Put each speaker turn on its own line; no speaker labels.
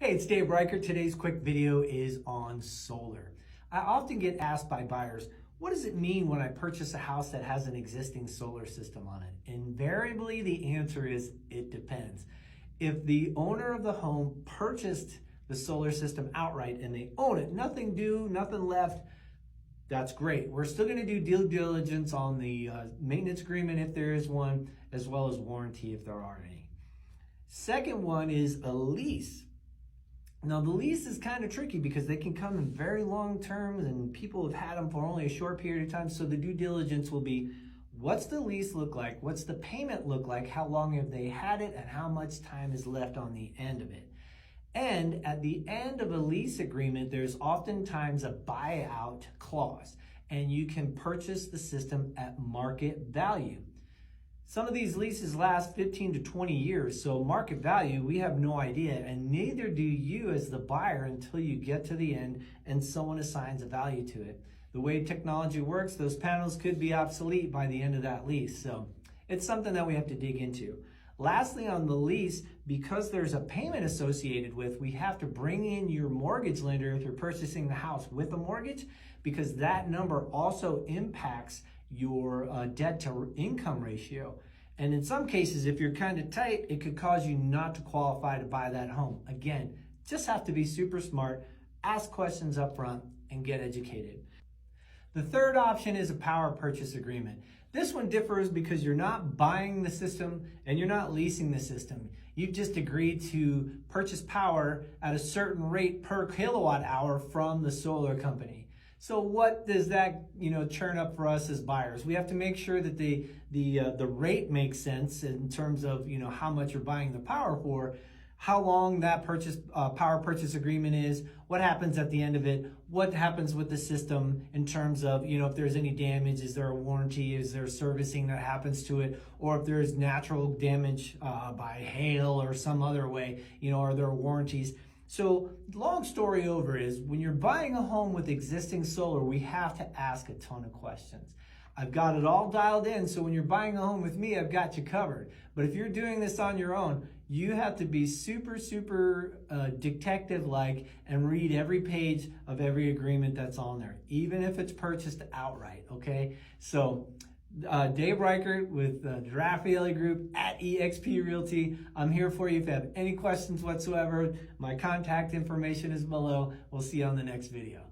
Hey, it's Dave Reichert. Today's quick video is on solar. I often get asked by buyers, what does it mean when I purchase a house that has an existing solar system on it? Invariably, the answer is it depends. If the owner of the home purchased the solar system outright and they own it, nothing due, nothing left, that's great. We're still going to do due diligence on the maintenance agreement if there is one, as well as warranty if there are any. Second one is a lease. Now, the lease is kind of tricky because they can come in very long terms and people have had them for only a short period of time. So the due diligence will be, what's the lease look like? What's the payment look like? How long have they had it? And how much time is left on the end of it? And at the end of a lease agreement, there's oftentimes a buyout clause, and you can purchase the system at market value. Some of these leases last 15 to 20 years, so market value, we have no idea, and neither do you as the buyer until you get to the end and someone assigns a value to it. The way technology works, those panels could be obsolete by the end of that lease, so it's something that we have to dig into. Lastly, on the lease, because there's a payment associated with, we have to bring in your mortgage lender if you're purchasing the house with a mortgage, because that number also impacts your debt to income ratio. And in some cases, if you're kind of tight, it could cause you not to qualify to buy that home. Again, just have to be super smart, ask questions up front, and get educated. The third option is a power purchase agreement. This one differs because you're not buying the system and you're not leasing the system. You've just agreed to purchase power at a certain rate per kilowatt hour from the solar company. So what does that, churn up for us as buyers? We have to make sure that the rate makes sense in terms of, how much you're buying the power for, how long that power purchase agreement is, what happens at the end of it, what happens with the system in terms of, if there's any damage, is there a warranty, is there servicing that happens to it, or if there's natural damage by hail or some other way, are there warranties? So long story over is, when you're buying a home with existing solar, we have to ask a ton of questions. I've got it all dialed in, so when you're buying a home with me, I've got you covered. But if you're doing this on your own, you have to be super detective-like and read every page of every agreement that's on there, even if it's purchased outright, okay? So Dave Reichert with the Raffaele Group at eXp Realty. I'm here for you if you have any questions whatsoever. My contact information is below. We'll see you on the next video.